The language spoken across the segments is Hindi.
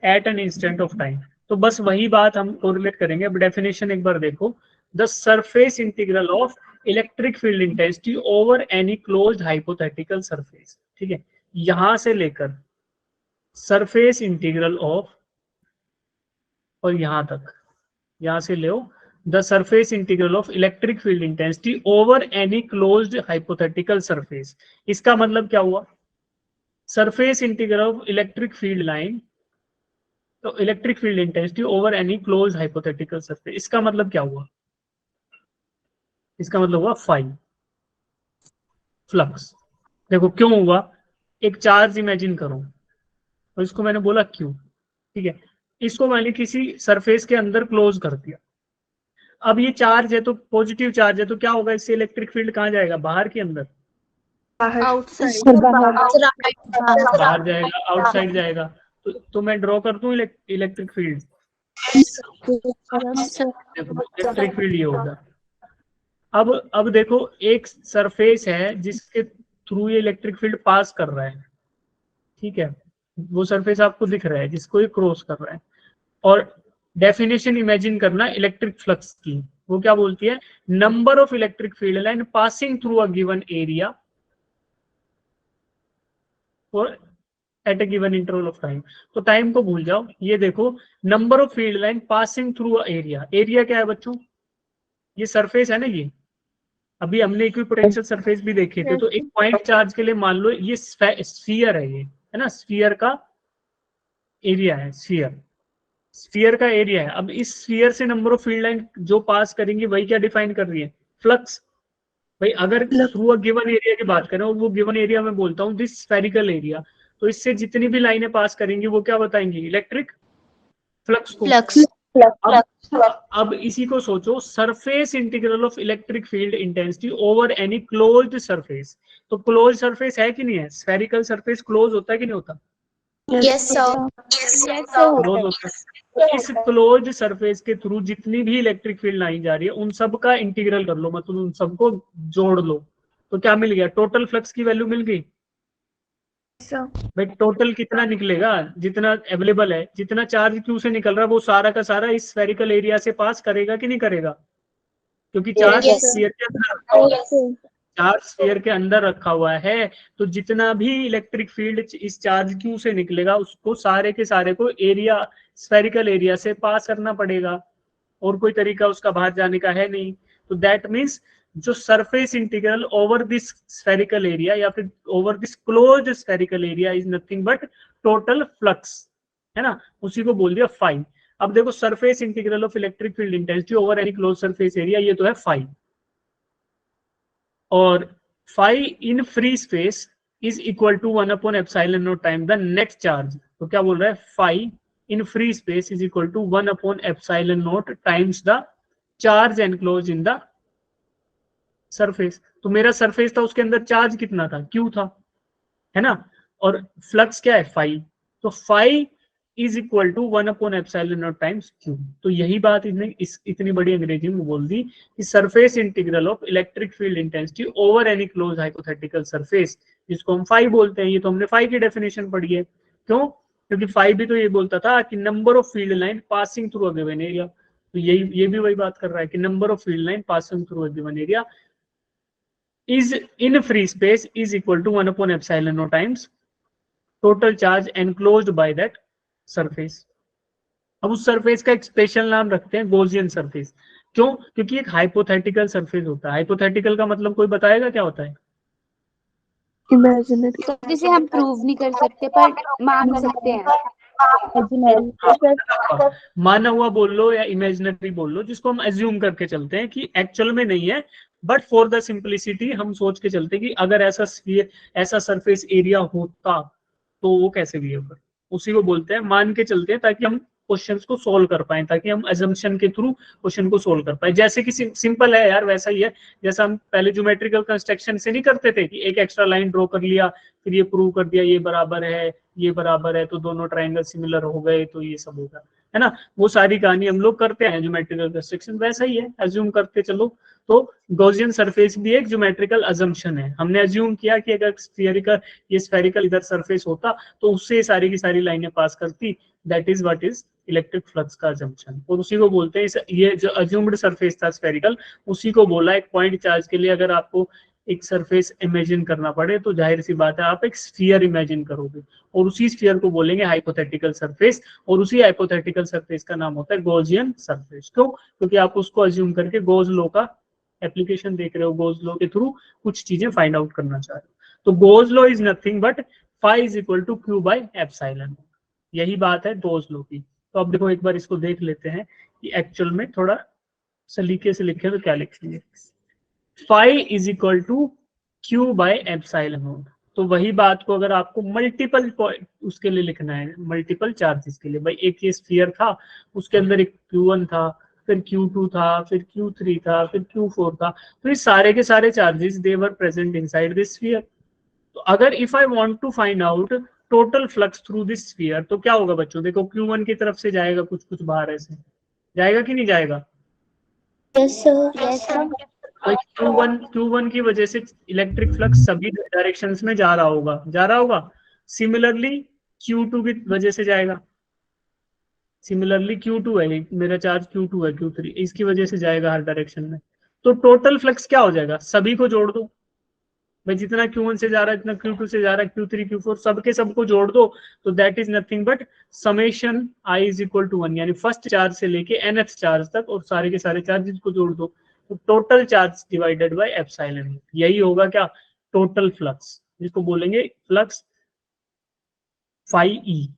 Eight an instant of time. तो बस वही बात हम कोरिलेट करेंगे। अब डेफिनेशन एक बार देखो, the surface integral of electric field intensity over any closed hypothetical surface. ठीक है, यहां से लेकर सरफेस इंटीग्रल ऑफ और यहां तक, यहां से लो the surface integral of electric field intensity over any closed hypothetical surface. इसका मतलब क्या हुआ? Surface integral of electric field line, तो electric field intensity over any closed hypothetical surface, इसका मतलब क्या हुआ? इसका मतलब हुआ फाई फ्लक्स। देखो क्यों हुआ, एक चार्ज इमेजिन करो और इसको मैंने बोला क्यों, ठीक है, इसको मैंने किसी सरफेस के अंदर क्लोज कर दिया। अब ये चार्ज है तो पॉजिटिव चार्ज है, तो क्या होगा, इससे इलेक्ट्रिक फील्ड कहाँ जाएगा, बाहर के अंदर? आउटसाइड, बाहर जाएगा, आउटसाइड जाएगा। तो मैं ड्रॉ कर दूं इलेक्ट्रिक फील्ड। देखो इलेक्ट्रिक फील्ड ये होगा। अब देखो एक सरफेस है जिसके थ्रू ये इलेक्ट्रिक फील्ड पास कर रहा है, ठीक है, वो सरफेस आपको दिख रहा है जिसको ये क्रॉस कर रहा है। और डेफिनेशन इमेजिन करना इलेक्ट्रिक फ्लक्स की, वो क्या बोलती है, number of electric field line passing through a given area for at a given interval of time. तो टाइम को भूल जाओ, ये देखो number of field line passing through a area. Area क्या है बच्चों? ये सरफेस है ना, ये अभी हमने इक्विपोटेंशियल सरफेस भी देखे थे। तो एक पॉइंट चार्ज के लिए मान लो ये स्फीयर है, ये है ना, स्फीयर का एरिया है, स्फीयर का एरिया है। अब इस स्फीयर से नंबर ऑफ फील्ड लाइन जो पास करेंगे वही क्या डिफाइन कर रही है, फ्लक्स। भाई अगर थ्रू अ गिवन एरिया की बात करें और वो गिवन एरिया में बोलता हूँ दिस स्फेरिकल एरिया, तो इससे जितनी भी लाइनें पास करेंगी वो क्या बताएंगी, इलेक्ट्रिक फ्लक्स को। अब इसी को सोचो, surface integral of electric field intensity over any closed surface. तो क्लोज सरफेस है कि नहीं है, स्फेरिकल सरफेस क्लोज होता है कि नहीं होता? यस सर, क्लोज होता है। तो इस क्लोज सरफेस के थ्रू जितनी भी इलेक्ट्रिक फील्ड लाई जा रही है उन सब का इंटीग्रल कर लो, मतलब उन सबको जोड़ लो। तो क्या मिल गया, टोटल फ्लक्स की वैल्यू मिल गई। भाई टोटल कितना निकलेगा, जितना अवेलेबल है, जितना चार्ज क्यू से निकल रहा है वो सारा का सारा इस स्फेरिकल एरिया से पास करेगा कि नहीं करेगा, क्योंकि चार्ज स्फीयर के अंदर रखा हुआ है, चार्ज स्फीयर के अंदर रखा हुआ है। तो जितना भी इलेक्ट्रिक फील्ड इस चार्ज क्यू से निकलेगा उसको सारे के सारे को एरिया, स्फेरिकल एरिया से पास करना पड़ेगा, और कोई तरीका उसका बाहर जाने का है नहीं। तो दैट मीन्स जो surface integral over this spherical area या फिर over this closed spherical area is nothing but total flux, है ना, उसी को बोल दिया फाई। अब देखो surface integral of electric field intensity over any close surface area, ये तो है फाई। और phi in free space is equal to 1 upon epsilon naught time the net charge. तो क्या बोल रहा है, phi in free space is equal to 1 upon epsilon naught times the charge enclose in the surface. तो मेरा सरफेस था उसके अंदर चार्ज कितना था, क्यू था, है ना, और फ्लक्स क्या है, फाई। तो phi is equal to 1 upon epsilon naught times Q. तो यही बात इसने इतनी बड़ी अंग्रेजी में बोल दी कि surface integral of electric field intensity over any close hypothetical surface, जिसको हम फाई बोलते हैं। ये तो हमने फाई की डेफिनेशन पढ़ी है। क्यों? क्योंकि फाई भी तो ये बोलता था कि number of field line passing through a given area. तो यही ये भी वही बात कर रहा है कि number of field line passing through a given area is in free space is equal to 1 upon epsilon naught times total charge enclosed by that surface। अब उस सरफेस का एक स्पेशल नाम रखते हैं गॉसियन सरफेस। क्यों? क्योंकि एक हाइपोथेटिकल सरफेस होता है। हाइपोथेटिकल का मतलब कोई बताएगा क्या होता है? इमेजिनरी, जिसे हम प्रूव नहीं कर सकते पर मान सकते हैं। माना हुआ बोल लो या इमेजिनरी बोल लो, जिसको हम एज्यूम करके चलते हैं कि एक्चुअल में नहीं है, बट फॉर द सिंपलिसिटी हम सोच के चलते हैं कि अगर ऐसा ऐसा सरफेस एरिया होता तो वो कैसे बिहेव कर, उसी को बोलते हैं, मान के चलते हैं ताकि हम क्वेश्चंस को सोल्व कर पाए, ताकि हम अजम्पशन के थ्रू क्वेश्चन को सोल्व कर पाए। जैसे कि सिंपल है यार, वैसा ही है जैसा हम पहले ज्योमेट्रिकल कंस्ट्रक्शन से नहीं करते थे कि एक एक्स्ट्रा लाइन ड्रॉ कर लिया, फिर ये प्रूव कर दिया ये बराबर है, ये बराबर है, तो दोनों ट्रायंगल सिमिलर हो गए, तो ये सब होगा। है ना, वो सारी कहानी हम लोग करते हैं ज्योमेट्रिकल कंस्ट्रक्शन, वैसा ही है, एज्यूम करते चलो। तो गॉसियन सरफेस भी एक ज्योमेट्रिकल अजम्पशन है, हमने एज्यूम किया कि अगर स्फीयरिकल ये स्फेरिकल इधर सरफेस होता तो उससे सारी की सारी लाइनें पास करती, that is what is electric flux का अजम्पशन, और उसी को बोलते हैं ये जो अज्यूम्ड सरफेस था स्फेरिकल, उसी को बोला एक पॉइंट चार्ज के लिए अगर आपको एक सरफेस इमेजिन करना पड़े तो जाहिर सी बात है आप एक स्फीयर इमेजिन करोगे, और उसी स्फीयर को बोलेंगे हाइपोथेटिकल सरफेस, और उसी हाइपोथेटिकल सरफेस का नाम होता है गॉसियन सरफेस। क्यों? क्योंकि आप उसको अज्यूम करके गॉस लॉ का एप्लीकेशन देख रहे हो, गॉस लॉ के थ्रू कुछ चीजें फाइंड आउट करना चाह रहे हो। तो Gauss law is nothing but phi is equal to Q by epsilon, यही बात है गॉस लॉ की। तो अब देखो एक बार इसको देख लेते हैं कि एक्चुअल में थोड़ा सलीके से लिखे तो क्या लिखेंगे। Phi is equal to Q by epsilon, तो वही बात को अगर आपको मल्टीपल उसके लिए लिखना है, मल्टीपल चार्जेस के लिए, भाई एक ये स्फीयर था, उसके अंदर एक Q1 था, फिर Q2 था, फिर Q3 था, फिर Q4 था, तो ये सारे के सारे charges they were present inside this sphere. तो अगर if I want to find out total flux through this sphere, तो क्या होगा बच्चों, देखो Q1 की तरफ से जाएगा कुछ कुछ बाहर, ऐसे जाएगा कि नहीं जाएगा? Yes sir. Q1 की वजह से इलेक्ट्रिक फ्लक्स सभी डायरेक्शंस में जा रहा होगा। सिमिलरली Q2 की वजह से जाएगा, सिमिलरली Q2 है, मेरा चार्ज Q2 है, Q3 इसकी वजह से जाएगा हर डायरेक्शन में। तो टोटल फ्लक्स क्या हो जाएगा, सभी को जोड़ दो भाई, जितना Q1 से जा रहा है, इतना Q2 से जा रहा है, Q3 Q4 सबके सबको जोड़ दो, तो that is nothing but summation I is equal to 1, यानी फर्स्ट चार्ज से लेके nth चार्ज तक, और सारे के सारे चार्जेस को जोड़ दो, तो total charge divided by epsilon, यही होगा क्या, टोटल फ्लक्स, जिसको बोलेंगे फ्लक्स फाई ई।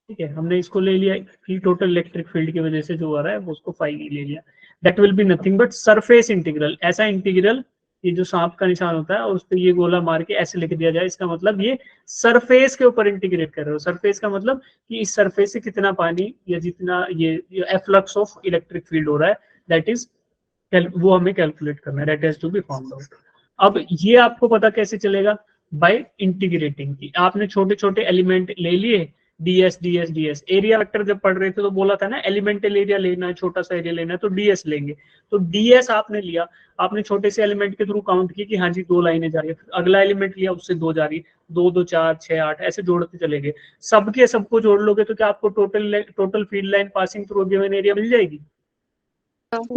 ठीक है, हमने इसको ले लिया कि टोटल इलेक्ट्रिक फील्ड की वजह से जो आ रहा है वो उसको फाई ई ले लिया, that will be nothing but surface integral, ऐसा इंटीग्रल, ये जो सांप का निशान होता है और उस पर ये गोला मार के ऐसे लिख दिया जाए, इसका मतलब ये सरफेस के ऊपर इंटीग्रेट कर रहे हो। सरफेस का मतलब कि इस सरफेस से कितना पानी या जितना ये फ्लक्स ऑफ इलेक्ट्रिक फील्ड हो रहा है, दैट इज वो हमें कैलकुलेट करना है, that has to be found out. अब ये आपको पता कैसे चलेगा, बाय इंटीग्रेटिंग की, आपने छोटे छोटे एलिमेंट ले लिए, DS DS DS, area vector जब पढ़ रहे थे तो बोला था ना एलिमेंटल एरिया लेना है, छोटा सा एरिया लेना है तो डीएस लेंगे, तो डीएस आपने लिया, आपने छोटे से एलिमेंट के थ्रू काउंट की कि हाँ जी 2 लाइनें जा रही है, अगला एलिमेंट लिया उससे 2 जा रही है, 2 2 4 6 8 ऐसे जोड़ते चले गए, सबके सबको जोड़ लोगे तो क्या आपको total field line passing through given area मिल जाएगी?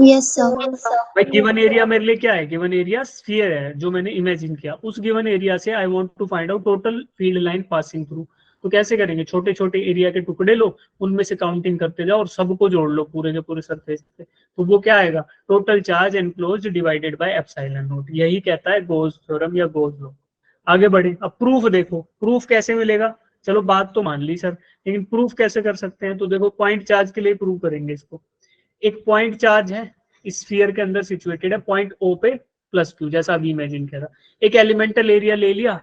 Yes sir. भाई गिवन एरिया मेरे लिए क्या है, गिवन एरिया स्फीयर है जो मैंने इमेजिन किया, उस गिवन एरिया से I want to find out total field line passing through. तो कैसे करेंगे, छोटे छोटे एरिया के टुकड़े लो, उनमें से काउंटिंग करते जाओ और सबको जोड़ लो पूरे के पूरे सरफेस पे, तो वो क्या आएगा, total charge enclosed divided by epsilon not, यही कहता है गॉस थ्योरम या गॉस लॉ। आगे बढ़े, अब प्रूफ देखो, प्रूफ कैसे मिलेगा, चलो बात तो मान ली सर, लेकिन प्रूफ कैसे कर सकते हैं, तो देखो पॉइंट चार्ज के लिए प्रूव करेंगे इसको। एक पॉइंट चार्ज है स्फीयर के अंदर सिचुएटेड है, पॉइंट ओ पे प्लस क्यू, जैसा अभी इमेजिन करा, एक एलिमेंटल एरिया ले लिया,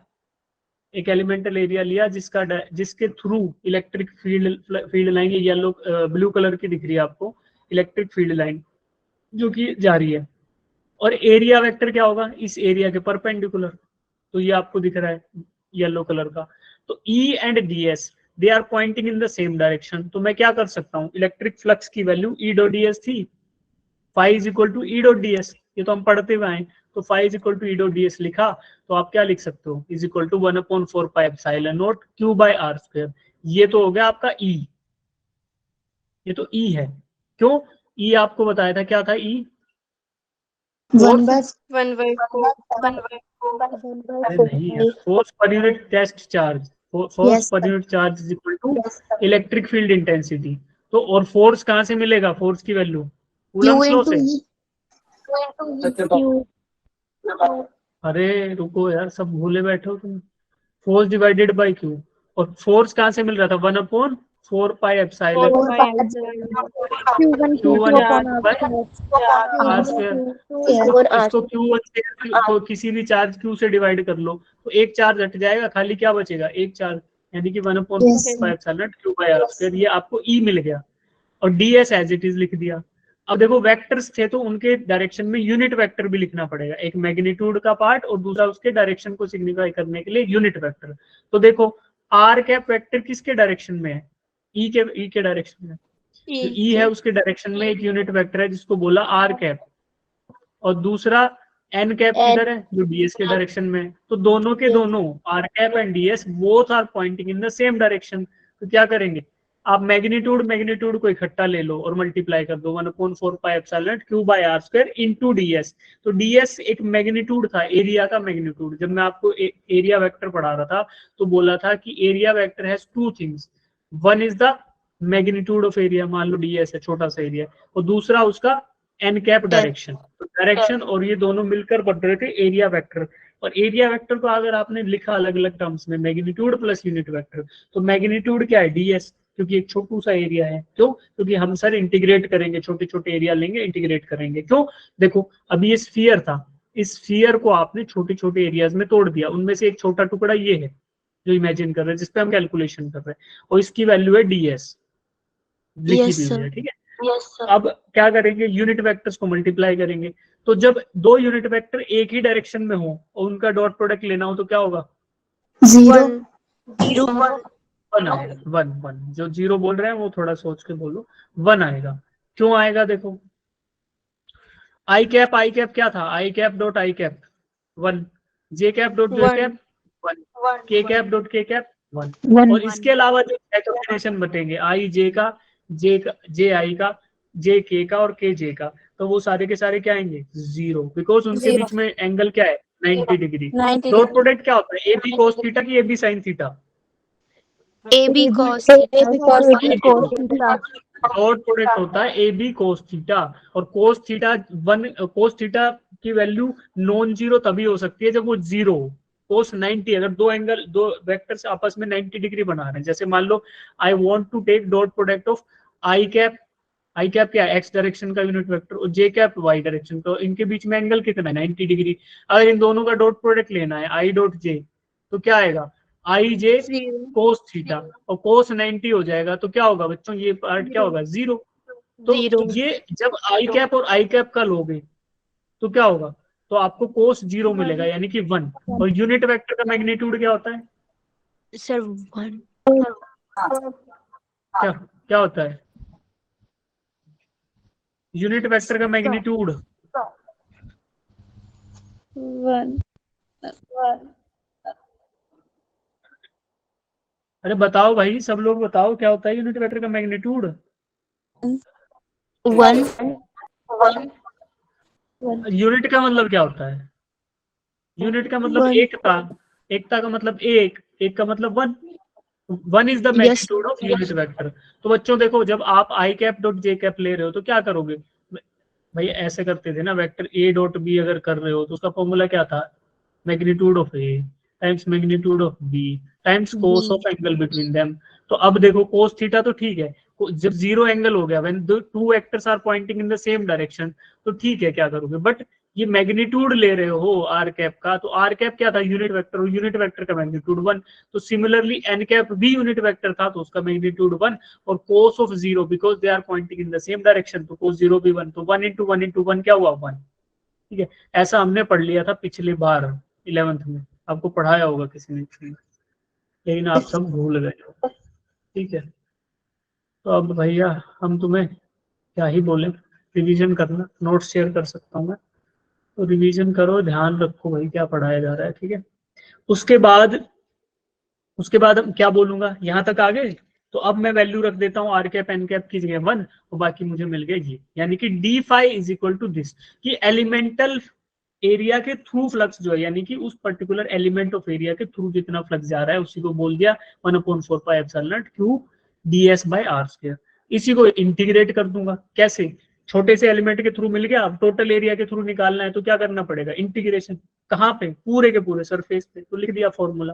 एक एलिमेंटल एरिया लिया जिसके थ्रू इलेक्ट्रिक फील्ड लाइन, ये येलो ब्लू कलर की दिख रही है आपको, इलेक्ट्रिक फील्ड लाइन जो कि जा रही है, और एरिया वेक्टर क्या होगा, इस एरिया के परपेंडिकुलर, तो ये आपको दिख रहा है येलो कलर का, तो E and ds they are pointing in the same direction, तो मैं क्या कर सकता हूँ, इलेक्ट्रिक फ्लक्स की वैल्यू E डॉट ds थी, phi is equal to E dot D S, ये तो हम पढ़ते हुए आए, तो phi is equal to E dot D S लिखा, तो आप क्या लिख सकते हो, is equal to 1/4 pi epsilon naught Q by R square, ये तो हो गया आपका ई, ये तो ई है। क्यों, ई आपको बताया था क्या था, ई 1/4 नहीं, force per unit test charge, force per unit charge is equal to electric field intensity, तो और फोर्स कहाँ से मिलेगा, फोर्स की वैल्यू कूलम्ब्स लॉ से। अरे रुको यार, सब भूले बैठे हो तुम, फोर्स डिवाइडेड बाय क्यू, और फोर्स कहाँ से मिल रहा था, 1/4 pi epsilon Q1 are square, इसको Q1 से तो किसी भी चार्ज Q से डिवाइड कर लो, तो एक चार्ज हट जाएगा, खाली क्या बचेगा, एक चार्ज, यानी कि 1/4 pi epsilon Q by R square, ये आपको E मिल गया, और ds एज इट इज लिख दिया। अब देखो वेक्टर्स थे तो उनके डायरेक्शन में यूनिट वेक्टर भी लिखना पड़ेगा, एक मैग्नीट्यूड का पार्ट और दूसरा उसके डायरेक्शन को सिग्निफाई करने के लिए यूनिट वेक्टर। तो देखो आर कैप वेक्टर किसके डायरेक्शन में है, ई के डायरेक्शन में, जो ई है उसके डायरेक्शन में एक यूनिट वेक्टर है जिसको बोला आर कैप, और दूसरा एन कैप किधर है जो डीएस के डायरेक्शन में है। तो दोनों के दोनों R cap and DS both are pointing in the same direction. तो क्या करेंगे, आप मैग्नीट्यूड को इकट्ठा ले लो और मल्टीप्लाई कर दो 1/4 pi epsilon Q by R square into DS. तो डीएस एक मैग्नीट्यूड था, एरिया का मैग्नीट्यूड। जब मैं आपको एरिया वेक्टर पढ़ा रहा था तो बोला था कि area vector has two things, one is the magnitude of area, मान लो डीएस है छोटा सा एरिया, और दूसरा उसका एन कैप डायरेक्शन। तो डायरेक्शन और ये दोनों मिलकर बन रहे थे एरिया वेक्टर। और एरिया वेक्टर को अगर आपने लिखा अलग अलग टर्म्स में, मैग्नीट्यूड प्लस यूनिट वेक्टर, तो मैग्नीट्यूड क्या है डीएस, क्योंकि एक छोटू सा एरिया है। क्यों, क्योंकि हम सर इंटीग्रेट करेंगे, छोटे छोटे एरिया लेंगे इंटीग्रेट करेंगे। क्यों, देखो अभी ये स्फीयर था, इस स्फीयर को आपने छोटे छोटे एरियाज में तोड़ दिया, उनमें से एक छोटा टुकड़ा ये है जो इमेजिन कर रहे हैं, जिसपे हम कैलकुलेशन कर रहे हैं, और इसकी वैल्यू है डीएस, लिखी भी हुई है, ठीक है। अब क्या करेंगे, यूनिट वेक्टर्स को मल्टीप्लाई करेंगे। तो जब दो यूनिट वेक्टर एक ही डायरेक्शन में हो और उनका डॉट प्रोडक्ट लेना हो तो क्या होगा, 0 वन आएगा। वन जो जीरो बोल रहे हैं वो थोड़ा सोच के बोलो, वन आएगा। क्यों आएगा, देखो आई कैप क्या था, I cap dot I cap one, J cap dot J cap one, K cap dot K cap one, और इसके अलावा जो कॉम्बिनेशन बटेंगे आई जे का, जे आई का, जे के का और के जे का, तो वो सारे के सारे क्या आएंगे, जीरो, बिकॉज उनके बीच में एंगल क्या है 90 डिग्री। डॉट प्रोडक्ट क्या होता है, ए बी कोस थीटा की A B sine theta, AB cos dot product होता है ए बी कोस थीटा, और कोस थीटा कोस थीटा की वैल्यू नॉन जीरो तभी हो सकती है जब वो जीरो हो। कोस 90, अगर दो वेक्टर्स आपस में 90 डिग्री बना रहे हैं, जैसे मान लो I want to take dot product of I cap क्या है एक्स डायरेक्शन का यूनिट वेक्टर, और जे कैप वाई डायरेक्शन, तो इनके बीच में एंगल कितना है 90 डिग्री। अगर इन दोनों का डॉट प्रोडक्ट लेना है आई डॉट जे, तो क्या आएगा आई जे कोस थीटा, और कोस 90 हो जाएगा, तो क्या होगा बच्चों, ये पार्ट क्या होगा, जीरो। तो ये जब आई कैप और आई कैप का लोगे तो क्या होगा, तो आपको कोस जीरो मिलेगा, यानी कि वन। और यूनिट वेक्टर का मैग्नीट्यूड क्या होता है सर 1 क्या होता है, यूनिट वेक्टर का मैग्नीट्यूड 1 अरे बताओ भाई, सब लोग बताओ क्या होता है यूनिट वेक्टर का मैग्नीट्यूड। 1 यूनिट का मतलब क्या होता है, यूनिट का मतलब एकता, एकता का मतलब एक का मतलब one is the magnitude of unit vector. तो बच्चों देखो, जब आप आई कैप डॉट जे कैप ले रहे हो तो क्या करोगे भाई, ऐसे करते थे ना, वेक्टर ए डॉट बी अगर कर रहे हो तो उसका फॉर्मूला क्या था, magnitude of A times magnitude of B times cos of angle between them. तो अब देखो कोस थीटा तो ठीक है, जब जीरो एंगल हो गया, when the two vectors are pointing in the same direction, तो ठीक है क्या करोगे, बट ये मैग्नीट्यूड ले रहे हो आर कैप का, तो आर कैप क्या था यूनिट वेक्टर, और यूनिट वेक्टर का मैग्नीट्यूड वन। तो सिमिलरली एन कैप भी यूनिट वेक्टर था तो उसका मैग्नीट्यूड वन, और cos of zero because they are pointing in the same direction, तो कोस जीरो भी वन, तो वन इंटू वन क्या हुआ वन। ठीक है, ऐसा हमने पढ़ लिया था पिछली बार 11th में, आपको पढ़ाया होगा किसी ने, लेकिन आप सब भूल गए हो। ठीक है, तो अब भैया हम तुम्हें क्या ही बोले, रिवीजन करना, नोट्स शेयर कर सकता हूँ मैं, तो रिवीजन करो, ध्यान रखो भाई क्या पढ़ाया जा रहा है। ठीक है, उसके बाद हम क्या बोलूंगा, यहाँ तक आ गए, तो अब मैं वैल्यू रख देता हूँ आर कैप एन कैप की जगह वन, और बाकी मुझे मिल गया ये, यानी कि D phi is equal to this, कि एलिमेंटल एरिया के थ्रू फ्लक्स जो है, यानी कि उस पर्टिकुलर एलिमेंट ऑफ एरिया के थ्रू जितना फ्लक्स जा रहा है उसी को बोल दिया 1/4 pi epsilon Q ds by R square. इसी को इंटीग्रेट कर दूंगा, कैसे, छोटे से एलिमेंट के थ्रू मिल गया, अब टोटल एरिया के थ्रू निकालना है तो क्या करना पड़ेगा, इंटीग्रेशन, कहाँ पे, पूरे के पूरे सरफेस पे, तो लिख दिया फॉर्मूला।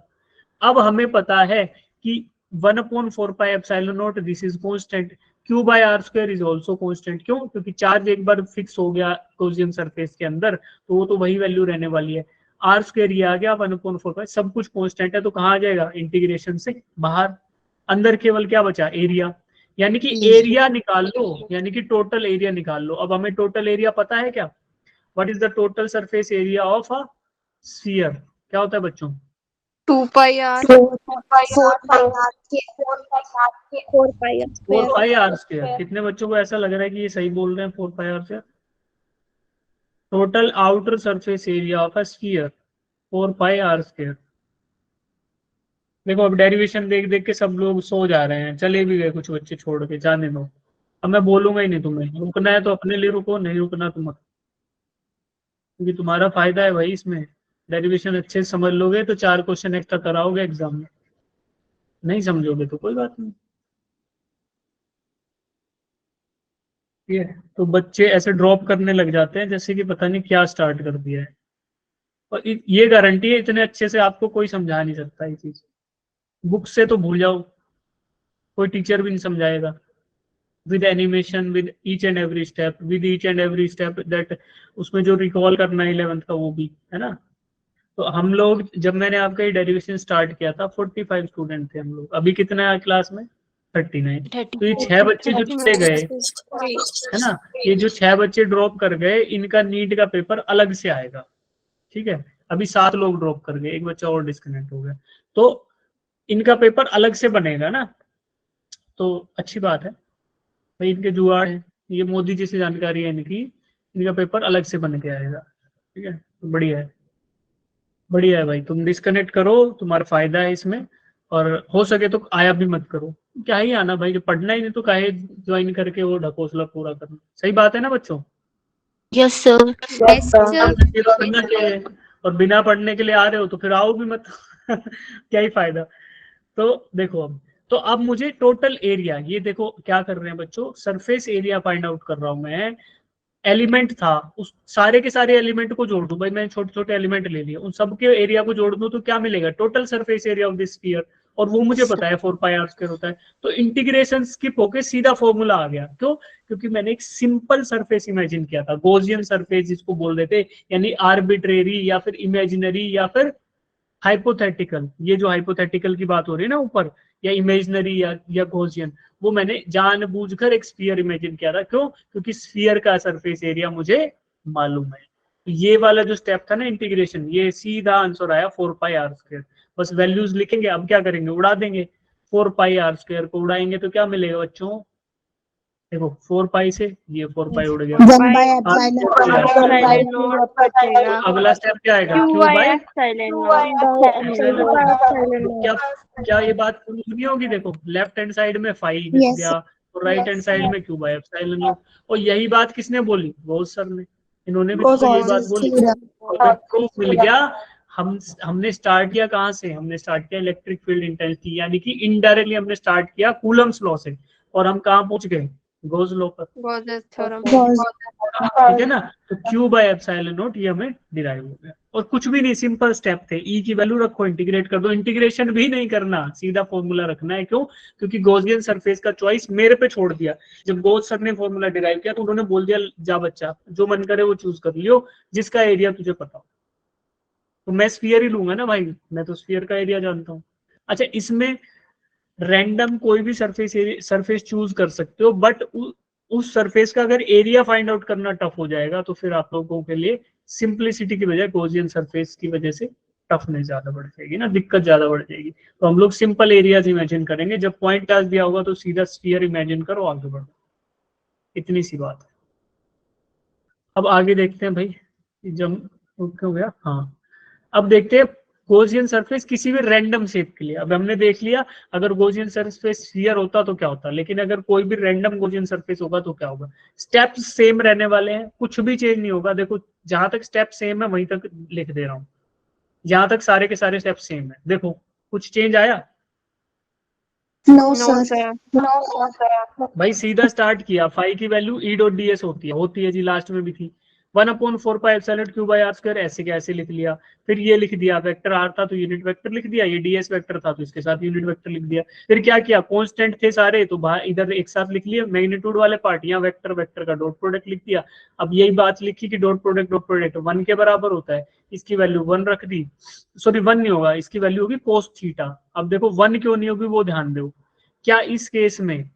अब हमें पता है कि 1/4 pi epsilon naught this is constant, Q by R square is also constant. क्यों, क्योंकि चार्ज एक बार फिक्स हो गया गॉसियन सरफेस के अंदर तो वो तो वही वैल्यू रहने वाली है, आर स्क्वायर ये आ गया 1/4 पाई, सब कुछ कांस्टेंट है, तो कहाँ आ जाएगा, इंटीग्रेशन से बाहर, अंदर केवल क्या बचा, एरिया, यानी कि एरिया निकाल लो, यानी कि टोटल एरिया निकाल लो। अब हमें टोटल एरिया पता है क्या, what is the total surface area of a sphere, क्या होता है बच्चों, 2 pi r 4 pi R square. कितने बच्चों को ऐसा लग रहा है कि ये सही बोल रहे हैं 4 pi R square? Total outer surface area of a sphere 4 pi R square. देखो अब डेरिवेशन देख देख के सब लोग सो जा रहे हैं, चले भी गए कुछ बच्चे छोड़ के, जाने दो। अब मैं बोलूंगा ही नहीं तुम्हें, रुकना है तो अपने लिए रुको, नहीं रुकना तो मत, क्योंकि तुम्हारा फायदा है भाई इसमें। डेरिवेशन अच्छे से समझ लोगे तो 4 क्वेश्चन एक्स्ट्रा कराओगे एग्जाम में, नहीं समझोगे तो कोई बात नहीं। ठीक है, तो बच्चे ऐसे ड्रॉप करने लग जाते हैं जैसे कि पता नहीं क्या स्टार्ट कर दिया है, और ये गारंटी है इतने अच्छे से आपको कोई समझा नहीं सकता ये चीज। बुक से तो भूल जाओ, कोई टीचर भी नहीं समझाएगा। With animation, with each and every step, with each and every step that, उसमें जो रिकॉल करना है 11th का वो भी है ना। तो हम लोग, जब मैंने आपका ये डेरिवेशन स्टार्ट किया था 45 स्टूडेंट थे हम लोग, अभी कितना है क्लास में? 39। तो ये 6 बच्चे जो चले गए है ना, ये जो 6 बच्चे ड्रॉप कर गए, इनका नीट का पेपर अलग से आएगा। ठीक है, अभी 7 लोग ड्रॉप कर गए, एक बच्चा और डिस्कनेक्ट हो गया, तो इनका पेपर अलग से बनेगा ना, तो अच्छी बात है भाई। इनके जुगाड़ है, ये मोदी जी से जानकारी है इनकी, इनका पेपर अलग से बन के आएगा। ठीक है, तो बढ़िया है, बढ़िया है भाई। तुम डिस्कनेक्ट करो, तुम्हारा फायदा है इसमें, और हो सके तो आया भी मत करो। क्या ही आना भाई, जो पढ़ना ही नहीं तो काहे ज्वाइन करके वो ढकोसला पूरा करना। सही बात है ना बच्चों? Yes sir. नेक्स्ट ये तो पढ़ना चाहिए, और बिना पढ़ने के लिए आ रहे हो तो फिर आओ भी मत क्या ही फायदा। तो देखो अब, तो अब मुझे टोटल एरिया, ये देखो क्या कर रहे हैं बच्चों, सरफेस एरिया फाइंड आउट कर रहा हूं मैं। एलिमेंट था, उस सारे के सारे एलिमेंट को जोड़ दूं भाई, मैंने छोटे छोटे एलिमेंट ले लिए, उन सबके एरिया को जोड़ दूं तो क्या मिलेगा? Total surface area of this sphere, और वो मुझे पता है 4 पाई आर स्क्वायर होता है। तो इंटीग्रेशन स्किप होके सीधा फॉर्मूला आ गया। क्यों? क्योंकि मैंने एक सिंपल सरफेस इमेजिन किया था, गॉसियन सरफेस जिसको बोल देते, यानी आर्बिट्रेरी या फिर इमेजिनरी या फिर हाइपोथेटिकल। ये जो हाइपोथेटिकल की बात हो रही है ना ऊपर, या इमेजिनरी या गॉसियन, वो मैंने जानबूझकर एक स्फीयर इमेजिन किया था। क्यों? क्योंकि स्फीयर का सरफेस एरिया मुझे मालूम है। तो ये वाला जो स्टेप था ना इंटीग्रेशन, ये सीधा आंसर आया 4 पाई आर स्क्वायर। बस वैल्यूज लिखेंगे, अब क्या करेंगे? उड़ा देंगे। 4 पाई आर स्क्वायर को उड़ाएंगे तो क्या मिलेगा बच्चों? देखो 4 पाई से ये 4 पाई उड़ गया, अगला स्टेप क्या आएगा? क्यू बाय, क्या क्या ये बात पूरी नहीं होगी? देखो लेफ्ट हैंड साइड में फाइव लिख दिया, और राइट हैंड साइड में क्यू बाय एप्सिलॉन नॉट। और यही बात किसने बोली? गॉस सर ने। इन्होंने भी तो यही बात बोली, और प्रूफ मिल गया। हमने स्टार्ट किया कहाँ से? हमने स्टार्ट किया इलेक्ट्रिक फील्ड इंटेंसिटी, यानी कि इनडायरेक्टली हमने स्टार्ट किया कूलम्स लॉ से, और हम कहाँ पहुंच गए? गॉस लॉ पर। ठीक है ना, तो क्यू बाय एप्सिलॉन नॉट ये हमें डिराइव हो गया, और कुछ भी नहीं, सिंपल स्टेप थे। ई की वैल्यू रखो, इंटीग्रेट कर दो, इंटीग्रेशन भी नहीं करना, सीधा फॉर्मूला रखना है। क्यों? क्योंकि गॉसियन सरफेस का चॉइस मेरे पे छोड़ दिया। जब गॉस सर ने फॉर्मूला डिराइव किया तो उन्होंने बोल दिया जा बच्चा जो मन करे वो चूज कर लियो, जिसका एरिया तुझे पता हो। तो मैं स्फीयर ही लूंगा ना भाई, मैं तो स्फीयर का एरिया जानता हूँ। अच्छा, इसमें रैंडम कोई भी सरफेस चूज कर सकते हो, बट उस सरफेस का अगर एरिया फाइंड आउट करना टफ हो जाएगा तो फिर आप लोगों के लिए सिंपलिसिटी की बजाय गॉसियन सरफेस की वजह से टफनेस ज्यादा बढ़ जाएगी ना, दिक्कत ज्यादा बढ़ जाएगी। तो हम लोग सिंपल एरियाज इमेजिन करेंगे। जब पॉइंट टास्क दिया होगा तो सीधा स्फीयर इमेजिन करो, आगे बढ़ो, इतनी सी बात है। अब आगे देखते हैं भाई, जब हो गया, हाँ अब देखते हैं गॉसियन सरफेस किसी भी रैंडम शेप के लिए। अब हमने देख लिया अगर गॉसियन सरफेस स्फीयर होता तो क्या होता, लेकिन अगर कोई भी रैंडम गॉसियन सरफेस होगा तो क्या होगा? स्टेप्स सेम रहने वाले हैं, कुछ भी चेंज नहीं होगा। देखो जहां तक स्टेप सेम है वहीं तक लिख दे रहा हूं, जहां तक सारे के सारे स्टेप सेम है। देखो कुछ चेंज आया? No sir. भाई सीधा स्टार्ट किया, फाइव की value E dot D S होती है जी, लास्ट में भी थी। 1/4 pi epsilon Q by R square, ऐसे के ऐसे लिख लिया। फिर ये लिख दिया, वेक्टर आर था तो यूनिट वेक्टर लिख दिया, ये डीएस वेक्टर था तो इसके साथ यूनिट वेक्टर लिख दिया। फिर क्या किया? कांस्टेंट थे सारे तो इधर एक साथ लिख लिया मैग्नीट्यूड वाले पार्ट, यहाँ वेक्टर वेक्टर का डॉट प्रोडक्ट लिख दिया। अब यही बात लिखी कि डॉट प्रोडक्ट 1 के बराबर होता है, इसकी वैल्यू 1 रख दी। सॉरी 1 नहीं होगा, इसकी वैल्यू होगी कोस थीटा। अब देखो 1 क्यों नहीं होगी वो ध्यान दो। क्या इस केस में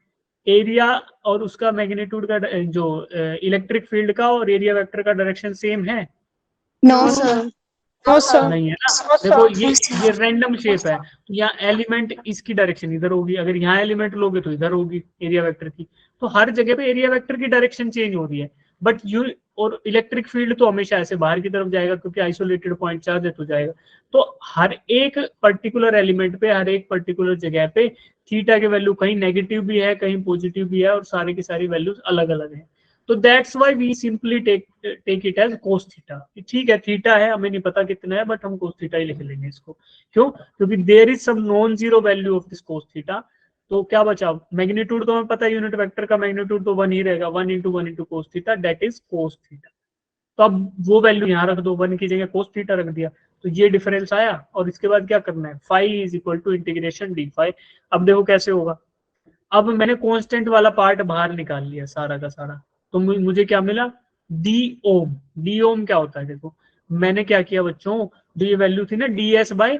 एरिया और उसका मैग्नीट्यूड का जो इलेक्ट्रिक फील्ड का और एरिया वेक्टर का डायरेक्शन सेम है? No sir. नहीं है ना। देखो ये रैंडम शेप है, तो यहाँ एलिमेंट इसकी डायरेक्शन इधर होगी, अगर यहाँ एलिमेंट लोगे तो इधर होगी एरिया वेक्टर की। तो हर जगह पे एरिया वेक्टर की डायरेक्शन चेंज हो रही है, बट यू और इलेक्ट्रिक फील्ड तो हमेशा ऐसे बाहर की तरफ जाएगा, क्योंकि आइसोलेटेड पॉइंट चार्ज है तो जाएगा। तो हर एक पर्टिकुलर एलिमेंट पे, हर एक पर्टिकुलर जगह पे थीटा की वैल्यू कहीं नेगेटिव भी है, कहीं पॉजिटिव भी है, और सारी की सारी वैल्यूज अलग अलग है। तो that's why we simply take it as cos theta. ठीक है, थीटा है, हमें नहीं पता कितना है, बट हम कोस थीटा ही लिख लेंगे इसको। क्यों? क्योंकि there is some non zero value of this cos theta. तो क्या बचा? मैग्नीट्यूड तो हमें पता है, यूनिट वेक्टर का मैग्नीट्यूड तो 1 ही रहेगा, 1 × 1 × cos theta, that is cos theta. तो अब वो वैल्यू यहाँ रख दो, 1 की जगह कोस थीटा रख दिया, तो ये डिफरेंस आया। और इसके बाद क्या करना है? Phi is equal to integration D phi. अब देखो कैसे होगा। अब मैंने कांस्टेंट वाला पार्ट बाहर निकाल लिया सारा का सारा, तो मुझे क्या मिला? डी ओम। डी ओम क्या होता है? देखो मैंने क्या किया बच्चों, जो ये वैल्यू थी ना ds/r,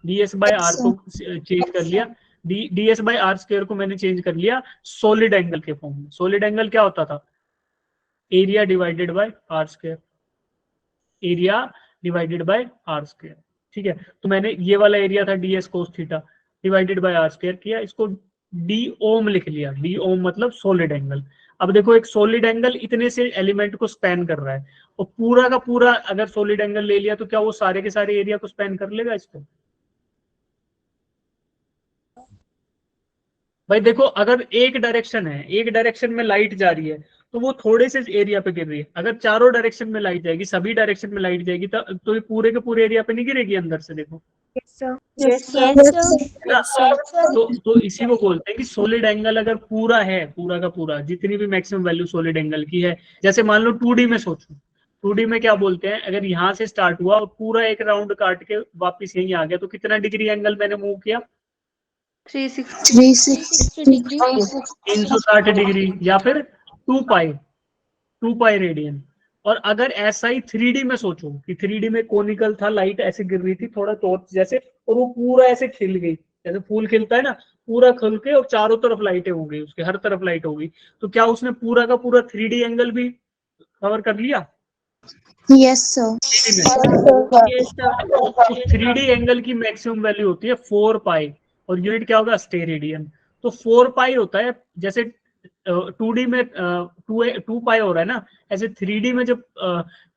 ds/r को चेंज कर लिया, ds/r² को मैंने चेंज कर लिया सॉलिड एंगल के फॉर्म में। सॉलिड एंगल क्या होता था? Area divided by r², area divided by r²। ठीक है, तो मैंने ये वाला एरिया था ds cos theta divided by r² किया, इसको डी ओम लिख लिया। डी ओम मतलब सॉलिड एंगल। अब देखो एक सॉलिड एंगल इतने से एलिमेंट को स्पैन कर रहा है, और पूरा का पूरा अगर सॉलिड एंगल ले लिया तो क्या वो सारे के सारे एरिया को स्पैन कर लेगा इसको? भाई देखो, अगर एक डायरेक्शन है, एक डायरेक्शन में लाइट जा रही है, तो वो थोड़े से एरिया पे गिर रही है। अगर चारों डायरेक्शन में लाइट जाएगी, सभी डायरेक्शन में लाइट जाएगी, तो ये पूरे के पूरे एरिया पे नहीं गिरेगी अंदर से। देखो तो इसी को बोलते हैं कि सॉलिड एंगल अगर पूरा है, पूरा का पूरा जितनी भी मैक्सिमम वैल्यू सॉलिड एंगल की है, जैसे मान लो 2D में सोचो, 2D में क्या बोलते हैं, अगर यहाँ से स्टार्ट हुआ और पूरा एक राउंड काट के वापस यहीं आ गया, तो कितना डिग्री एंगल मैंने मूव किया? 360 डिग्री। 360 डिग्री, या फिर 2 पाई रेडियन। और अगर ऐसा ही 3D में सोचो कि 3D में कोनिकल था, लाइट ऐसे गिर रही थी थोड़ा टॉर्च जैसे, और वो पूरा ऐसे खिल गई, जैसे फूल खिलता है ना, पूरा खुल के और चारों तरफ लाइटें हो गई, उसके हर तरफ लाइट हो गई, तो क्या उसने पूरा का पूरा 3D एंगल भी कवर कर लिया? Yes sir. 3D एंगल की मैक्सिमम वैल्यू होती है 4 पाई, और यूनिट क्या होगा? स्टेरेडियन। तो 4 पाई होता है, जैसे 2D में 2 पाई हो रहा है ना, ऐसे 3D में जब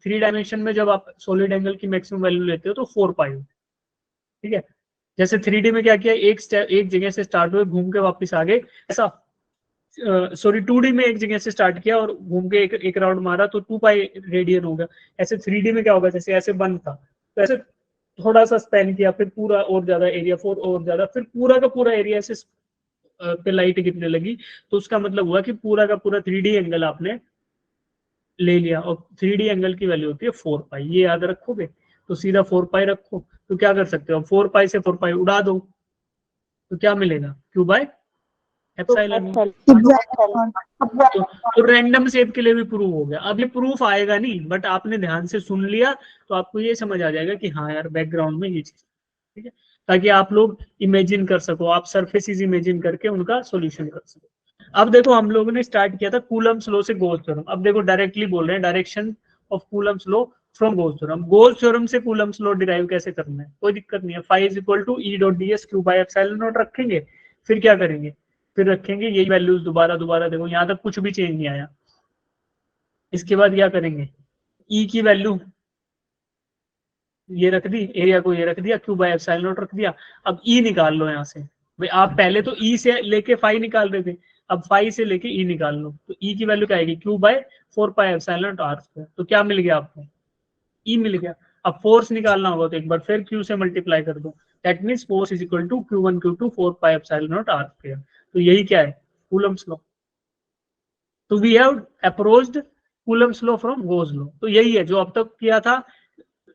3 डायमेंशन में जब आप सॉलिड एंगल की मैक्सिमम वैल्यू लेते हो तो 4 पाई होती है। ठीक है, जैसे 3D में क्या किया, एक जगह से स्टार्ट हुए घूम के वापस आ गए, ऐसा सॉरी 2D में एक जगह से स्टार्ट किया और घूम के एक राउंड मारा, तो 2 पाई रेडियन होगा। ऐसे 3D में क्या होगा, जैसे ऐसे बंद था तो ऐसे थोड़ा सा स्पेन किया, फिर पूरा और ज्यादा एरिया, 4 और ज्यादा, फिर पूरा का पूरा एरिया ऐसे पे लाइट गिरने लगी, तो उसका मतलब हुआ कि पूरा का पूरा 3D एंगल आपने ले लिया। और 3D एंगल की वैल्यू होती है 4 पाई, ये याद रखोगे तो सीधा 4 पाई रखो। तो क्या कर सकते हो, 4 पाई से 4 पाई उड़ा दो, तो क्या मिलेगा? Q by epsilon. तो रैंडम शेप के लिए भी प्रूव हो गया। अब ये प्रूफ आएगा नहीं, बट आपने ध्यान से सुन लिया तो आपको ये समझ आ जाएगा कि हाँ यार बैकग्राउंड में ये चीज, ठीक है, ताकि आप लोग इमेजिन कर सको, आप सरफेसेस इमेजिन करके उनका सॉल्यूशन कर सको। अब देखो हम लोगों ने स्टार्ट किया था कूलम्स लॉ से गॉस थ्योरम। अब देखो डायरेक्टली बोल रहे हैं direction of Coulomb's law from Gauss theorem. Gauss theorem से कूलम्स लॉ डिराइव कैसे करना है, कोई दिक्कत नहीं है। Phi is equal to E dot D S Q by epsilon naught रखेंगे, फिर क्या करेंगे, फिर रखेंगे यही वैल्यूज दोबारा दोबारा। देखो यहाँ तक कुछ भी चेंज नहीं आया। इसके बाद क्या करेंगे, ई की वैल्यू ये रख दी, एरिया को ये रख दिया, क्यू बाई एप्सिलॉन नॉट रख दिया। अब ई निकाल लो यहाँ से। भाई आप पहले तो ई से लेके फाई निकाल रहे थे, अब फाई से लेके ई निकाल लो, तो ई की वैल्यू क्या आएगी? Q by 4 pi epsilon naught R square. तो क्या मिल गया आपको? ई मिल गया। अब फोर्स निकालना होगा तो एक बार फिर क्यू से मल्टीप्लाई कर दो, that means force is equal to Q1 Q2 4 pi epsilon naught R square. तो यही क्या है? Coulomb's law. तो we have approached Coulomb's law from Gauss law. तो यही है जो अब तक किया था,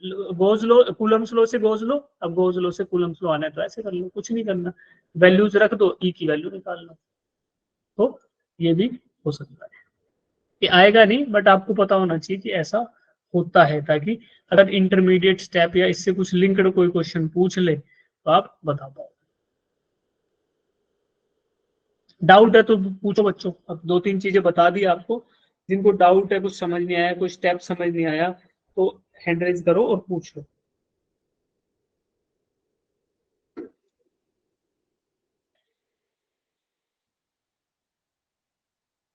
गॉस लॉ, कूलम्स लॉ से गॉस लॉ, अब गॉस लॉ से कूलम्स लॉ आना है तो ऐसे कर लो, कुछ नहीं करना, वैल्यूज रख दो, ई की वैल्यू निकाल लो। तो ये भी हो सकता है, ये आएगा नहीं बट आपको पता होना चाहिए कि ऐसा होता है, ताकि अगर इंटरमीडिएट स्टेप या इससे कुछ लिंक्ड कोई क्वेश्चन पूछ ले तो आप बता पाओ। डाउट है तो पूछो बच्चों। अब 2-3 चीजें बता दी आपको, जिनको डाउट है, कुछ समझ नहीं आया, कुछ स्टेप समझ नहीं आया, तो हैंड रेज करो और पूछ लो।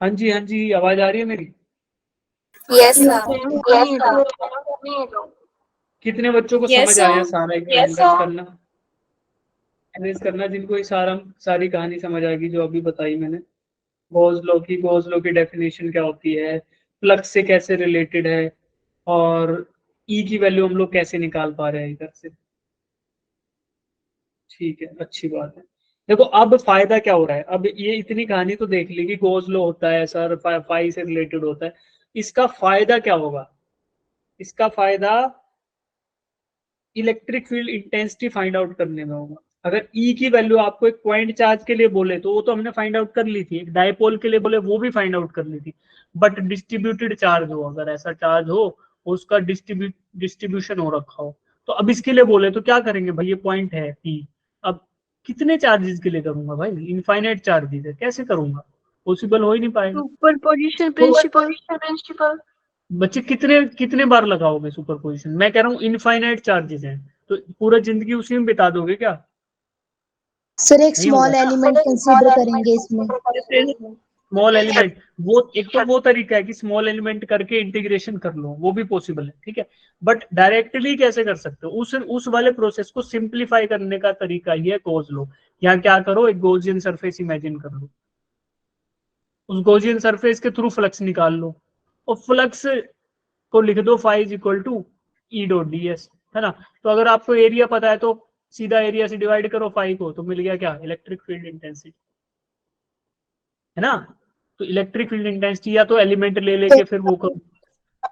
हाँ जी, हाँ जी, आवाज आ रही है मेरी? Yes sir. कितने बच्चों को समझ आया सारा? एक हैंड रेज करना, हैंड रेज करना जिनको ये सारी कहानी समझ आ गई जो अभी बताई मैंने। गोज लॉ की डेफिनेशन क्या होती है, फ्लक्स से कैसे रिलेटेड है, और ई की वैल्यू हम लोग कैसे निकाल पा रहे हैं इधर से। ठीक है, अच्छी बात है। देखो अब फायदा क्या हो रहा है, अब ये इतनी कहानी तो देख ली कि गोज लॉ होता है सर, फाई से रिलेटेड होता है। इसका फायदा क्या होगा? इसका फायदा electric field intensity find out करने में होगा। अगर ई की वैल्यू आपको एक पॉइंट चार्ज के लिए बोले तो वो तो हमने फाइंड आउट कर ली थी, एक डायपोल के लिए बोले वो भी फाइंड आउट कर ली थी। बट डिस्ट्रीब्यूटेड चार्ज हो, अगर ऐसा चार्ज हो उसका डिस्ट्रीब्यूशन हो रखा हो, तो अब इसके लिए बोले तो क्या करेंगे भाई, ये पॉइंट है पी। अब कितने चार्जेस के लिए करूंगा भाई? इनफाइनाइट चार्जेस है, कैसे करूंगा? पॉसिबल हो ही नहीं पाएगा। Superposition principle. बच्चे कितने कितने बार लगाओगे सुपरपोजिशन? मैं कह रहा हूँ इनफाइनाइट चार्जेस हैं, तो पूरा जिंदगी उसी में बिता दोगे क्या? सर एक नहीं होगा। स्मॉल एलिमेंट कंसीडर करेंगे इसमें। स्मॉल एलिमेंट, वो एक तो वो तरीका है कि स्मॉल एलिमेंट करके इंटीग्रेशन कर लो, वो भी पॉसिबल है, ठीक है। बट डायरेक्टली कैसे कर सकते हो? उस वाले प्रोसेस को सिंप्लीफाई करने का तरीका ये है गोज लो। यहाँ क्या करो, एक गोजियन सरफेस इमेजिन कर लो, उस गोजियन सरफेस के थ्रू फ्लक्स निकाल लो, और फ्लक्स को लिख दो phi is equal to E dot D S, है ना। तो अगर आपको एरिया पता है तो सीधा एरिया से डिवाइड करो फाई को, तो मिल गया क्या? इलेक्ट्रिक फील्ड इंटेंसिटी, है ना। तो इलेक्ट्रिक फील्ड इंटेंसिटी या तो एलिमेंट ले लेके फिर वो करो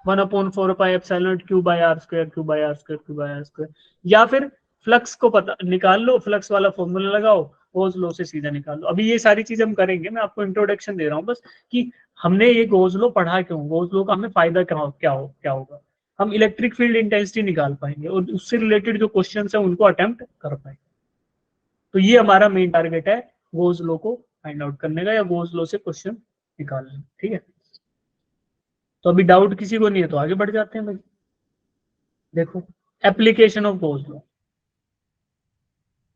1/4 pi Q by R square, Q by R square, Q by R square, या फिर फ्लक्स को पता निकाल लो, फ्लक्स वाला फॉर्मूला लगाओ, गोज लॉ से सीधा निकाल लो। अभी ये सारी चीज हम करेंगे, मैं आपको इंट्रोडक्शन दे रहा हूँ बस कि हमने ये गोज लॉ पढ़ा क्यों, गोज लॉ का हमें फायदा क्या होगा। हम इलेक्ट्रिक फील्ड इंटेंसिटी निकाल पाएंगे और उससे रिलेटेड जो क्वेश्चन है उनको अटेम्प्ट कर पाएंगे। तो ये हमारा मेन टारगेट है, गोज लॉ को फाइंड आउट करने का या गोज लॉ से क्वेश्चन निकालने, ठीक है। तो अभी डाउट किसी को नहीं है तो आगे बढ़ जाते हैं भाई। देखो application of Gauss law,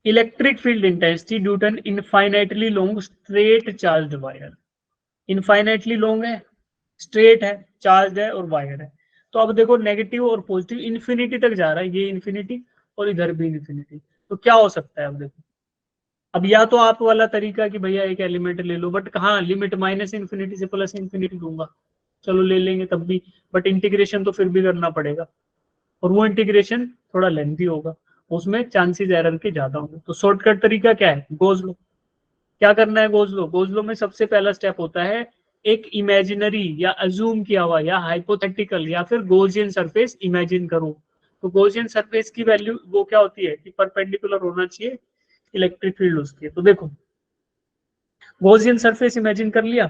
electric field intensity due to an infinitely long straight charged wire. Infinitely long है, स्ट्रेट है, चार्ज है और वायर है। तो अब देखो नेगेटिव और पॉजिटिव इन्फिनिटी तक जा रहा है, ये इन्फिनिटी और इधर भी इन्फिनिटी। तो क्या हो सकता है? अब देखो, अब या तो आप वाला तरीका कि भैया एक एलिमेंट ले लो, बट कहाँ लिमिट माइनस इन्फिनिटी से प्लस इन्फिनिटी दूंगा, चलो ले लेंगे तब भी, बट इंटीग्रेशन तो फिर भी करना पड़ेगा, और वो इंटीग्रेशन थोड़ा लेंथी होगा, उसमें चांसेस एरर के ज्यादा होंगे। तो शॉर्टकट तरीका क्या है? गोज लो। क्या करना है गोज लो? गोज लो में सबसे पहला स्टेप होता है एक इमेजिनरी या अज्यूम किया हुआ या हाइपोथेटिकल या फिर गोजियन सरफेस इमेजिन करो। तो गोजियन सरफेस की वैल्यू वो क्या होती है कि परपेंडिकुलर होना चाहिए इलेक्ट्रिक फील्ड उसकी। तो देखो गोजियन सरफेस इमेजिन कर लिया,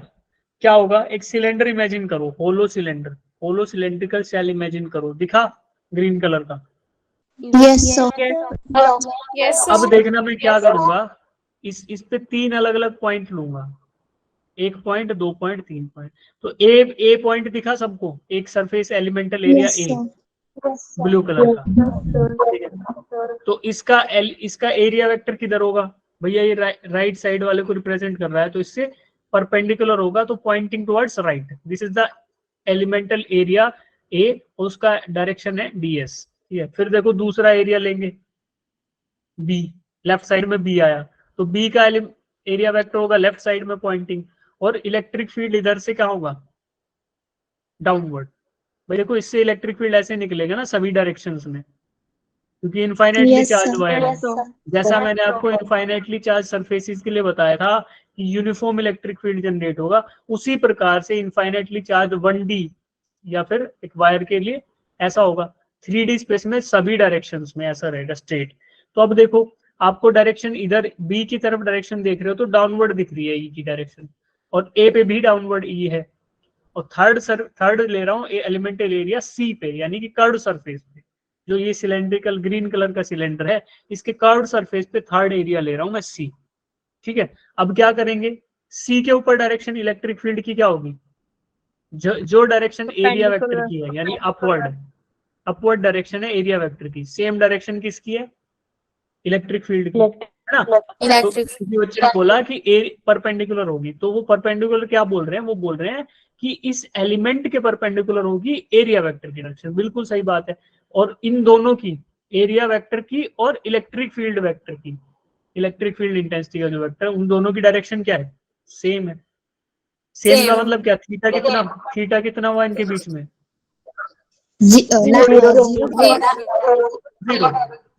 क्या होगा? एक सिलेंडर इमेजिन करो, होलो सिलेंडर, होलो सिलेंड्रिकल शेल इमेजिन करो, दिखा ग्रीन कलर का। Yes sir. यस अब देखना मैं क्या करूंगा, इस पे 3 अलग अलग पॉइंट लूंगा, 1 पॉइंट, 2 पॉइंट, 3 पॉइंट। तो ए पॉइंट दिखा सबको, एक सरफेस एलिमेंटल एरिया यस ए सर। ब्लू कलर का, ठीक है। तो इसका एरिया वेक्टर किधर होगा भैया? ये राइट साइड वाले को रिप्रेजेंट कर रहा है, तो इससे परपेंडिकुलर होगा, तो pointing towards right. This is the elemental area A, उसका डायरेक्शन है डीएस, ठीक है। फिर देखो दूसरा एरिया लेंगे बी, लेफ्ट साइड में बी आया, तो बी का एरिया वेक्टर होगा लेफ्ट साइड में पॉइंटिंग, और इलेक्ट्रिक फील्ड इधर से क्या होगा? डाउनवर्ड। भाई देखो इससे इलेक्ट्रिक फील्ड ऐसे निकलेगा ना सभी डायरेक्शंस में, क्योंकि infinitely yes charge sir. Wire है। जैसा मैंने आपको इनफाइनाइटली चार्ज सरफेसेस के लिए बताया था कि यूनिफॉर्म इलेक्ट्रिक फील्ड जनरेट होगा, उसी प्रकार से इनफाइनाइटली चार्ज 1D या फिर एक वायर के लिए ऐसा होगा, 3D स्पेस में सभी डायरेक्शंस में ऐसा रहेगा स्ट्रेट। तो अब देखो आपको डायरेक्शन इधर बी की तरफ डायरेक्शन देख रहे हो तो डाउनवर्ड दिख रही है ई की डायरेक्शन, और ए पे भी डाउनवर्ड ई है, और थर्ड ले रहा हूँ एलिमेंटल एरिया सी पे, यानी कि कर्व सरफेस पे, जो ये सिलेंड्रिकल ग्रीन कलर का सिलेंडर है इसके कर्व सरफेस पे थर्ड एरिया ले रहा हूँ मैं सी, ठीक है। अब क्या करेंगे, सी के ऊपर डायरेक्शन इलेक्ट्रिक फील्ड की क्या होगी? जो डायरेक्शन एरिया वेक्टर की है, यानी अपवर्ड, अपवर्ड डायरेक्शन है एरिया वेक्टर की, सेम डायरेक्शन किसकी है, इलेक्ट्रिक फील्ड की, है ना। तो इलेक्ट्रिक किसी बच्चे ने बोला कि ए परपेंडिकुलर होगी, तो वो परपेंडिकुलर क्या बोल रहे हैं, वो बोल रहे हैं कि इस एलिमेंट के परपेंडिकुलर होगी एरिया वेक्टर की डायरेक्शन, बिल्कुल सही बात है। और इन दोनों की, एरिया वेक्टर की और इलेक्ट्रिक फील्ड वेक्टर की, इलेक्ट्रिक फील्ड इंटेंसिटी का जो वेक्टर, उन दोनों की डायरेक्शन क्या है, सेम है। सेम का मतलब क्या, थीटा कितना हुआ इनके बीच में, जीरो,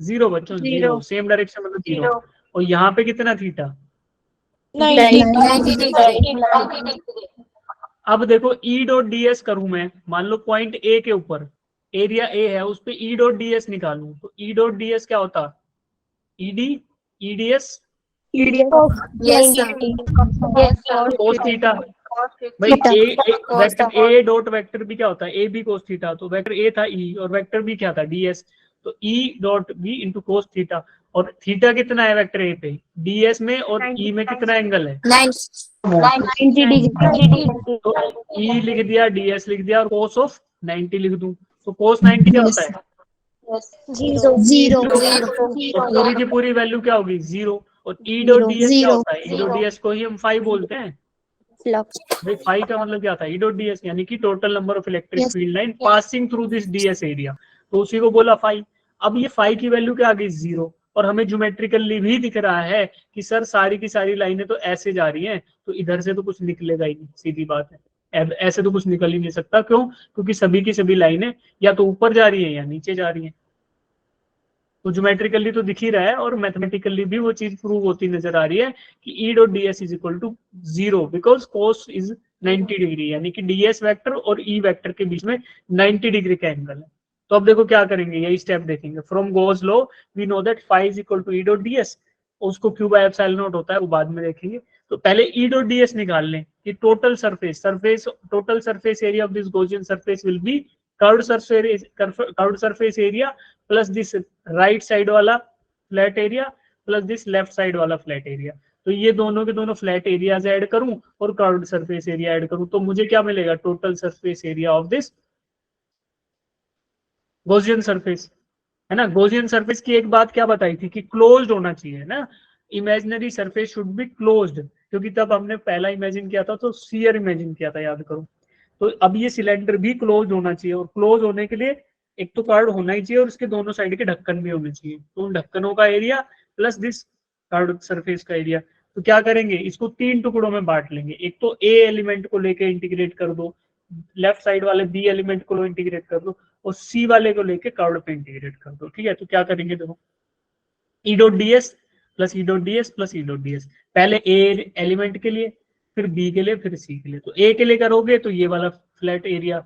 जीरो बच्चों, जीरो, सेम डायरेक्शन मतलब जीरो। और यहाँ पे कितना थीटा, 90 डिग्री। अब देखो ई डॉट डी एस करूं मैं, मान लो पॉइंट ए के ऊपर एरिया ए है, उस पे ई डॉट डी एस निकालूं, तो ई डॉट डी एस क्या होता, E D, E D S yes sir. Cos theta. भाई A vector A dot vector भी क्या होता है, ए बी कोस थीटा, तो वेक्टर ए था ई और वेक्टर बी क्या था डीएस, तो E dot B into cos theta. और थीटा कितना है वेक्टर ए पे, डीएस में, और ई में कितना एंगल है, 90 डिग्री। तो ई लिख दिया, डीएस लिख दिया, और कोस ऑफ 90 लिख दूं, तो कोस 90 क्या होता है, जीरो तो पूरी की पूरी वैल्यू क्या होगी, जीरो। और ई डॉट डीएस क्या होता है, ई डॉट डीएस को ही हम फाई बोलते हैं। भाई फाई का मतलब क्या था, ई डॉट डीएस यानी कि total number of electric field line passing through this D S area, तो उसी को बोला फाई। अब ये फाई की वैल्यू क्या आ गई, जीरो। और हमें ज्योमेट्रिकली भी दिख रहा है कि सर सारी की सारी लाइनें तो ऐसे जा रही हैं, तो इधर से तो कुछ निकलेगा ही नहीं, सीधी बात है, ऐसे तो कुछ निकल ही नहीं सकता। क्यों, क्योंकि सभी की सभी लाइनें या तो ऊपर जा रही है या नीचे जा रही है, तो ज्योमेट्रिकली तो दिख ही रहा है, और मैथमेटिकली भी वो चीज प्रूव होती नजर आ रही है कि E dot D S is equal to zero, because cos is 90 degree, यानी कि डीएस वेक्टर और ई वेक्टर के बीच में 90 डिग्री का एंगल है। तो अब देखो क्या करेंगे, यही स्टेप देखेंगे। From Gauss law we know that phi is equal to E dot D S, उसको क्यू बाय एप्सिलॉन नॉट होता है, वो बाद में देखेंगे। तो पहले ई डॉट डी एस निकाल लें कि total surface area of this Gaussian surface will be curved surface area plus this right side वाला flat area plus this left side वाला फ्लैट एरिया। तो ये दोनों के दोनों फ्लैट एरियाज ऐड करूं और कर्व्ड सरफेस एरिया ऐड करूं, तो मुझे क्या मिलेगा, total surface area of this Gaussian surface, है ना। गॉसियन सरफेस की एक बात क्या बताई थी कि क्लोज्ड होना चाहिए ना, imaginary surface should be closed, क्योंकि तब हमने पहला इमेजिन किया था तो स्फीयर इमेजिन किया था, याद करो। तो अब ये सिलेंडर भी क्लोज होना चाहिए, और क्लोज होने के लिए एक तो कर्व होना ही चाहिए और उसके दोनों साइड के ढक्कन भी होने चाहिए, तो उन ढक्कनों का area plus this curve surface का एरिया। तो क्या करेंगे, इसको तीन टुकड़ों में बांट लेंगे। एक तो ए एलिमेंट को लेके इंटीग्रेट कर दो, लेफ्ट साइड वाले बी एलिमेंट को इंटीग्रेट कर दो, और सी वाले को लेके कर्व पे इंटीग्रेट कर दो, ठीक है। तो क्या करेंगे, देखो ई डॉट डी एस प्लस ई डॉट डी एस प्लस ई डॉट डी एस, पहले ए एलिमेंट के लिए, फिर बी के लिए, फिर सी के लिए। तो ए के लिए करोगे तो ये वाला फ्लैट एरिया,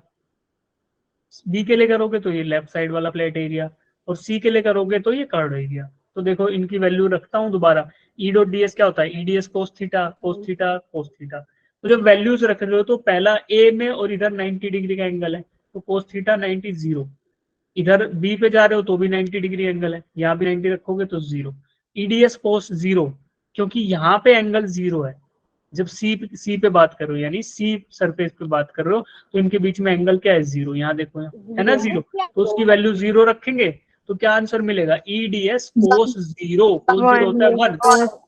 बी के लिए करोगे तो ये लेफ्ट साइड वाला फ्लैट एरिया, और सी के लिए करोगे तो ये कर्व एरिया। तो देखो इनकी वैल्यू रखता हूं दोबारा, ई डॉट डी एस क्या होता है, ईडीएस कोस theta cos theta cos theta. तो जब वैल्यूज रख रहे हो तो पहला ए में और इधर 90 डिग्री का एंगल है, तो कोस थीटा 90 जीरो, इधर बी पे जा रहे हो तो भी 90 डिग्री एंगल है, यहाँ भी 90 रखोगे तो जीरो, ईडीएस कोस जीरो, क्योंकि यहाँ पे एंगल जीरो है। जब सी पे बात करो, यानी सी सरफेस पे बात कर रहे हो, तो इनके बीच में एंगल क्या है, जीरो, यहाँ देखो है ना जीरो, तो उसकी वैल्यू जीरो रखेंगे तो क्या आंसर मिलेगा, E D S cos zero, cos zero होता है 1।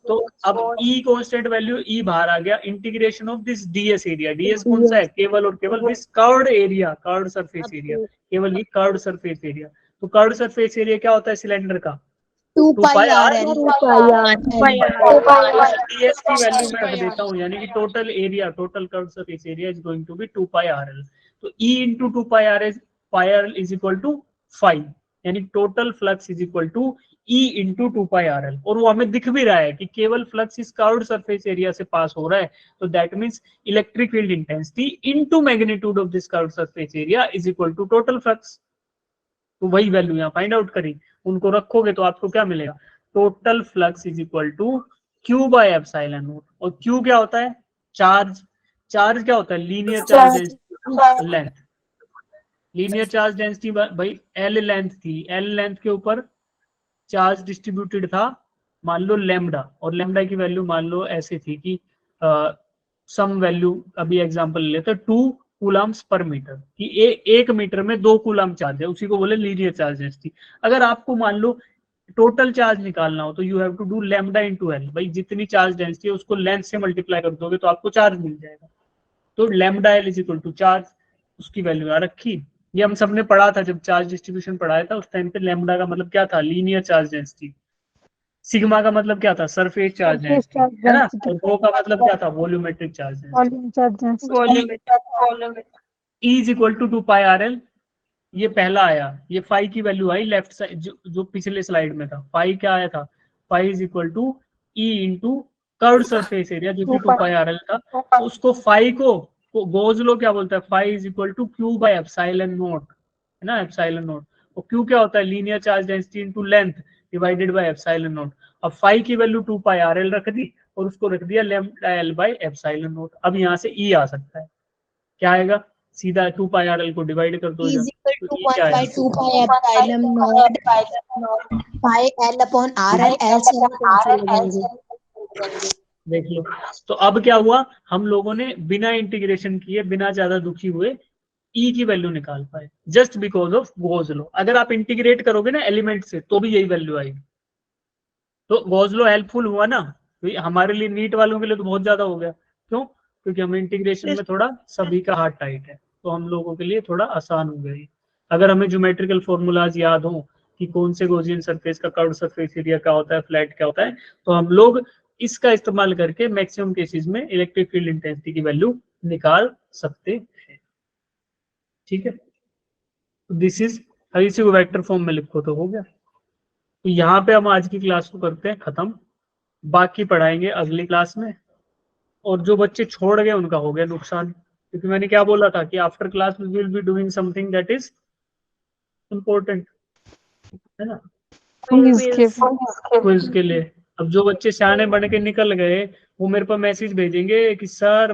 तो अब ई कांस्टेंट वैल्यू, ई बाहर आ गया, integration of this D S area, D S कौन सा है, केवल और केवल this curved area, curved surface area, केवल ये कर्व्ड सरफेस एरिया। तो कर्व्ड सरफेस एरिया क्या होता है सिलेंडर का, 2 पाई आर एल डीएस की वैल्यू मैं रख देता हूँ, यानी कि total area, total curve surface area is going to be 2 pi R L. तो E into 2 pi R L is equal to 5, यानी total flux is equal to E into 2 pi R L. और वो हमें दिख भी रहा है कि केवल फ्लक्स इस कर्व्ड सरफेस एरिया से पास हो रहा है, तो that means electric field intensity into magnitude of this curved surface area is equal to total flux. तो वही वैल्यू यहाँ फाइंड आउट करी, उनको रखोगे तो आपको क्या मिलेगा, total flux is equal to Q by epsilon naught. और क्यू क्या होता है, चार्ज, चार्ज क्या होता है, linear charge density length, linear charge density भाई एल लेंथ थी, एल लेंथ के ऊपर चार्ज डिस्ट्रीब्यूटेड था, मान लो लेमडा, और लेमडा की वैल्यू मान लो ऐसे थी कि सम वैल्यू, अभी एग्जांपल लेते 2 कूलम्स पर मीटर, कि एक मीटर में 2 कूलम चार्ज है, उसी को बोले लीनियर चार्ज डेंसिटी। अगर आपको मान लो टोटल चार्ज निकालना हो तो you have to do lambda into L, भाई जितनी चार्ज डेंसिटी है उसको लेंथ से मल्टीप्लाई कर दोगे तो आपको चार्ज मिल जाएगा। तो lambda L is equal to charge, उसकी वैल्यू आ रखी। ये हम सबने पढ़ा था जब चार्ज डिस्ट्रीब्यूशन पढ़ाया था, उस टाइम पे लैम्डा का मतलब क्या था, लीनियर चार्ज डेंसिटी। सिग्मा का मतलब क्या था, सरफेस चार्ज डेंसिटी, है ना। और रो का मतलब क्या था, volumetric charge density. E is equal to 2πRL, ये पहला आया, ये फाई की वैल्यू आई लेफ्ट साइड, जो पिछले स्लाइड में था। फाई क्या आया था, phi is equal to E into curved surface area जो कि 2πRL था। तो उसको फाई को गोज लो क्या बोलता है, phi is equal to Q by epsilon naught, है ना, एप्सिलॉन नॉट। और Q क्या होता है, linear charge density into length divided by epsilon naught. अब फाई की वैल्यू 2πRL रख दी और उसको रख दिया lambda L by epsilon naught. अब यहाँ से E आ सकता है, क्या आएगा, सीधा 2πRL को डिवाइड कर दो is equal तो to E 1 क्या by आएगा, 2 pi epsilon naught pi L upon RL L से हम cancel हो जाएंगे। देख लो। तो अब क्या हुआ, हम लोगों ने बिना इंटीग्रेशन किए, बिना ज्यादा दुखी हुए E की वैल्यू निकाल पाए, just because of Gauss law. अगर आप इंटीग्रेट करोगे ना एलिमेंट से तो भी यही वैल्यू आएगी। तो गॉस लॉ हेल्पफुल हुआ ना, तो हमारे लिए नीट वालों के लिए तो बहुत ज्यादा हो गया। क्यों, क्योंकि हमें इंटीग्रेशन में थोड़ा सभी का हाथ टाइट है, तो हम लोगों के लिए थोड़ा आसान हो गया। अगर हमें ज्योमेट्रिकल फॉर्मूलाज याद हो कि कौन से गॉसियन सरफेस का कर्व्ड सरफेस एरिया क्या होता है, फ्लैट क्या होता है, तो हम लोग इसका इस्तेमाल करके मैक्सिमम केसेस में इलेक्ट्रिक फील्ड इंटेंसिटी की वैल्यू निकाल सकते हैं। ठीक है, दिस इज, इसी को वेक्टर फॉर्म में लिखो तो हो गया। तो यहाँ पे हम आज की क्लास को करते हैं खत्म, बाकी पढ़ाएंगे अगली क्लास में। और जो बच्चे छोड़ गए उनका हो गया नुकसान, क्योंकि मैंने क्या बोला था कि after class we will be doing something that is important, है ना, क्विज के लिए। अब जो बच्चे सियाने बन के निकल गए वो मेरे पर मैसेज भेजेंगे कि सर